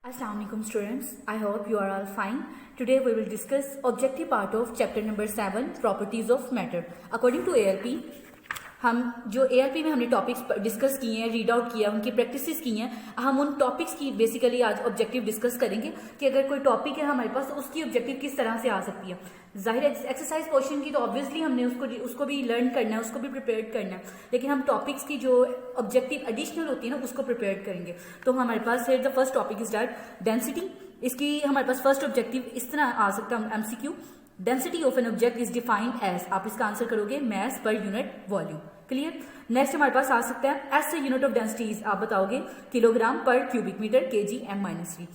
Assalamualaikum students, I hope you are all fine. Today we will discuss objective part of chapter number 7 properties of matter. According to ALP, हम जो ALP में हमने topics discuss किए हैं, read out किया, उनकी practices की हैं, हम उन टॉपिक्स की बेसिकली आज ऑब्जेक्टिव डिस्कस करेंगे कि अगर कोई टॉपिक है हमारे पास तो उसकी ऑब्जेक्टिव किस तरह से आ सकती है. जाहिर है एक्सरसाइज क्वेश्चन की तो ऑब्वियसली हमने उसको भी लर्न करना है, उसको भी प्रिपेयर करना है, लेकिन हम टॉपिक्स की जो ऑब्जेक्टिव एडिशनल होती है ना उसको प्रिपेयर करेंगे. तो हमारे पास है the first topic is that density. इसकी हमारे पास फर्स्ट ऑब्जेक्टिव इस तरह आ सकता है MCQ. Density of an object is defined as, आप इसका आंसर करोगे mess per unit volume. Clear. Next हमारे पास आ सकता है एस यूनिट ऑफ डेंसिटीज, आप बताओगे किलोग्राम पर cubic metre kg m-3.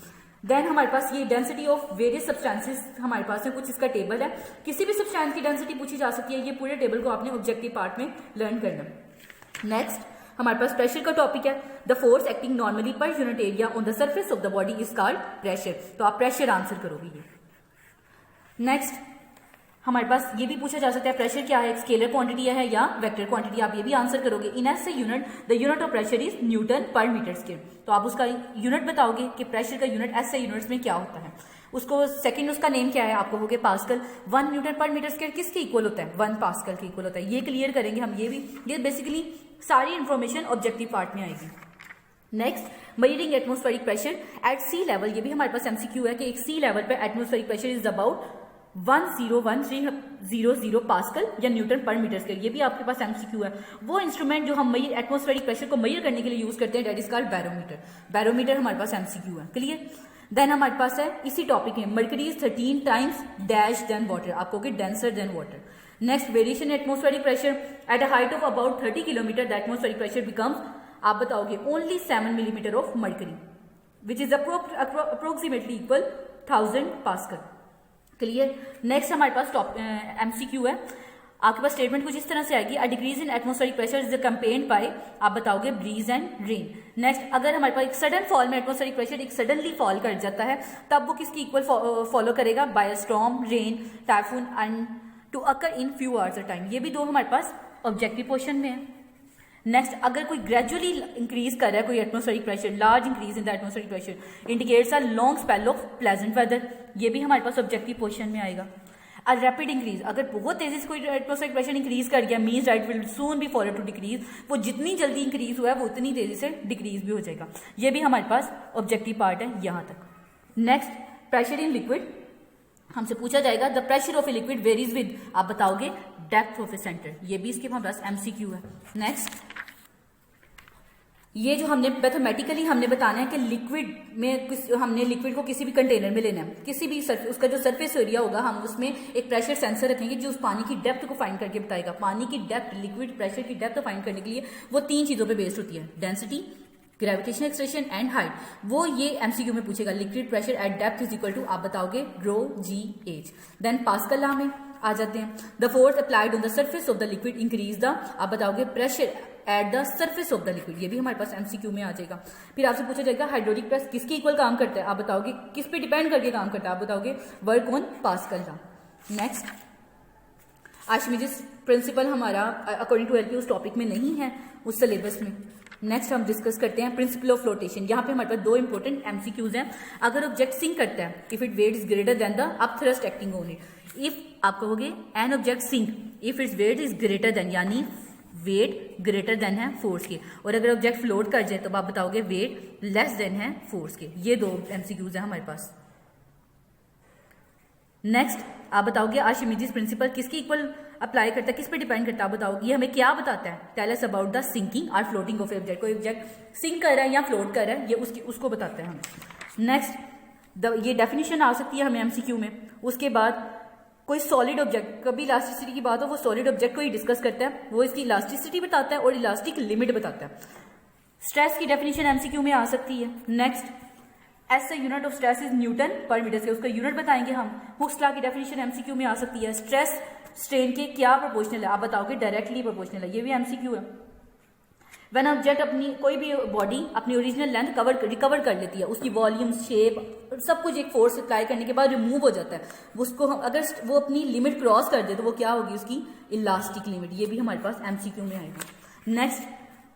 Then हमारे पास ये डेंसिटी ऑफ वेरियस सब्सटेंसेस हमारे पास है, कुछ इसका टेबल है. किसी भी सब्सटेंस की डेंसिटी पूछी जा सकती है, ये पूरे टेबल को आपने ऑब्जेक्टिव पार्ट में लर्न करना. नेक्स्ट हमारे पास प्रेशर का टॉपिक है. The force acting normally per unit area on the surface of the body is called pressure. तो आप प्रेशर आंसर करोगे ये. नेक्स्ट हमारे पास ये भी पूछा जा सकता है प्रेशर क्या है, स्केलर क्वांटिटी है या वेक्टर क्वांटिटी, आप ये भी आंसर करोगे. In S unit the unit of pressure is newton per metre square. तो आप उसका यूनिट बताओगे कि प्रेशर का यूनिट ऐसे यूनिट्स में क्या होता है. उसको सेकंड उसका नेम क्या है, आप कहोगे pascal. 1 Newton per metre square किसके इक्वल होता है, 1 पास्कल के इक्वल होता है. ये क्लियर करेंगे हम. ये बेसिकली सारी इंफॉर्मेशन ऑब्जेक्टिव पार्ट में आएगी. Next measuring atmospheric pressure at sea level. ये भी हमारे पास MCQ है कि एक सी लेवल पे atmospheric pressure is about 101300 pascal या न्यूटन पर मीटर स्क्वायर. ये भी आपके पास MCQ है. वो इंस्ट्रूमेंट जो हम एटमॉस्फेरिक प्रेशर को मेजर करने के लिए यूज करते हैं that is called barometer. Barometer हमारे पास MCQ है. क्लियर. देन हमारे पास है इसी टॉपिक में mercury is 13 times dash than water, आप कहोगे denser than water. Next variation atmospheric pressure at a height of about 30 kilometre the atmospheric pressure becomes, आप बताओगे only 7 millimetre of mercury which is approximately equal 1000 pascal. Clear. Next हमारे पास MCQ है. आपके पास statement कुछ इस तरह से आएगी. A decrease in atmospheric pressure is accompanied by, आप बताओगे ब्रीज एंड रेन. नेक्स्ट अगर हमारे पास एक सडन फॉल में एटमॉस्फेरिक प्रेशर एक सडनली फॉल कर जाता है तब वो किसकी इक्वल फॉलो करेगा, by storm, rain, typhoon and to occur in few hours a time. ये भी दो हमारे पास ऑब्जेक्टिव क्वेश्चन में है. नेक्स्ट अगर कोई ग्रेजुअली इंक्रीज कर रहा है कोई atmospheric pressure, large increase in the atmospheric pressure indicates a long spell of pleasant weather. ये भी हमारे पास ऑब्जेक्टिव क्वेश्चन में आएगा. अ रैपिड इंक्रीज, अगर बहुत तेजी से कोई एटमॉस्फेरिक प्रेशर इंक्रीज कर गया means that will soon be follow to decrease. वो जितनी जल्दी इंक्रीज हुआ है वो उतनी तेजी से डिक्रीज भी हो जाएगा. ये भी हमारे पास ऑब्जेक्टिव पार्ट है यहां तक. नेक्स्ट प्रेशर इन लिक्विड, हमसे पूछा जाएगा the pressure of a liquid varies with, आप बताओगे डेप्थ ऑफ ए सेंटर. ये भी इसके हमारे पास MCQ है. नेक्स्ट ये जो हमने मैथमेटिकली हमने बताना है कि लिक्विड में हमने लिक्विड को किसी भी कंटेनर में लेना है, किसी भी उसका जो सरफेस एरिया होगा हम उसमें एक प्रेशर सेंसर रखेंगे जो उस पानी की डेप्थ को फाइंड करके बताएगा. पानी की डेप्थ, लिक्विड प्रेशर की डेप्थ फाइंड करने के लिए वो 3 चीजों पे बेस्ड होती है, density, gravitational acceleration and height. वो ये MCQ में पूछेगा. Liquid pressure at depth is equal to, आप बताओगे ρgh. देन पास्कल लॉ में आ जाते हैं. The force applied on the surface of the liquid increase the, आप बताओगे pressure at the surface of the liquid. ये भी हमारे पास MCQ में आ जाएगा. फिर आपसे पूछा जाएगा हाइड्रोलिक प्रेस किसके इक्वल काम करता है, आप बताओगे किस पे डिपेंड करके काम करता है, आप बताओगे work on Pascal law. Next Archimedes principle हमारा अकॉर्डिंग टू LP उस टॉपिक में नहीं है, उस सिलेबस में. नेक्स्ट हम डिस्कस करते हैं प्रिंसिपल ऑफ फ्लोटेशन. यहाँ पे हमारे पास 2 इंपॉर्टेंट MCQs हैं. अगर ऑब्जेक्ट सिंक करता है if it weight is greater than the up thrust acting on it, if आप कहोगे an object sink if its weight is greater than, यानी वेट ग्रेटर देन है फोर्स के. और अगर ऑब्जेक्ट फ्लोट कर जाए तो आप बताओगे वेट लेस देन है फोर्स के. ये 2 MCQs हैं हमारे पास. नेक्स्ट आप बताओगे आर्चिमिडीज प्रिंसिपल किसकी इक्वल अप्लाई करता है, किस पे डिपेंड करता है, आप बताओगे ये हमें क्या बताता है. Tell us about the sinking और फ्लोटिंग ऑफ ऑब्जेक्ट. कोई ऑब्जेक्ट सिंक कर रहा है या फ्लोट कर रहा है ये उसको बताता है हमें. नेक्स्ट ये डेफिनेशन आ सकती है हमें MCQ में. उसके बाद कोई सॉलिड ऑब्जेक्ट, कभी इलास्टिसिटी की बात हो वो सॉलिड ऑब्जेक्ट को ही डिस्कस करता है, वो इसकी इलास्टिसिटी बताता है और इलास्टिक लिमिट बताता है. स्ट्रेस की डेफिनेशन MCQ में आ सकती है. Next S unit of stress is newton per metre square, उसका यूनिट बताएंगे हम. हुक्स लॉ की डेफिनेशन MCQ में आ सकती है. स्ट्रेस स्ट्रेन के क्या प्रोपोर्शनल है, आप बताओगे डायरेक्टली प्रोपोर्शनल है. ये भी MCQ है. व्हेन ऑब्जेक्ट अपनी कोई भी बॉडी अपनी ओरिजिनल लेंथ रिकवर कर लेती है, उसकी वॉल्यूम, शेप, सब कुछ एक फोर्स अप्लाई करने के बाद रिमूव हो जाता है, उसको हम अगर वो अपनी लिमिट क्रॉस कर दे तो वो क्या होगी, उसकी इलास्टिक लिमिट. ये भी हमारे पास MCQ में आएगी. नेक्स्ट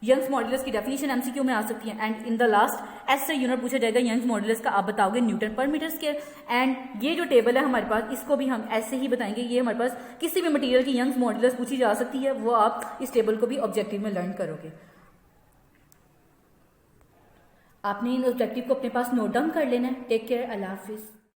यंग्स मॉडुलस की डेफिनेशन एमसीक्यू में आ सकती है। एंड इन द लास्ट ऐसे यूनिट पूछा जाएगा यंग्स मॉडुलस का, आप बताओगे Newton per metre square. And ये जो टेबल है हमारे पास, इसको भी हम ऐसे ही बताएंगे। ये हमारे पास किसी भी मटेरियल की यंग्स मॉडुलस पूछी जा सकती है, वो आप इस टेबल को भी ऑब्जेक्टिव में लर्न करोगे। आपने इन ऑब्जेक्टिव को अपने पास नोट डाउन कर लेना है। टेक केयर, अल्लाह हाफिज।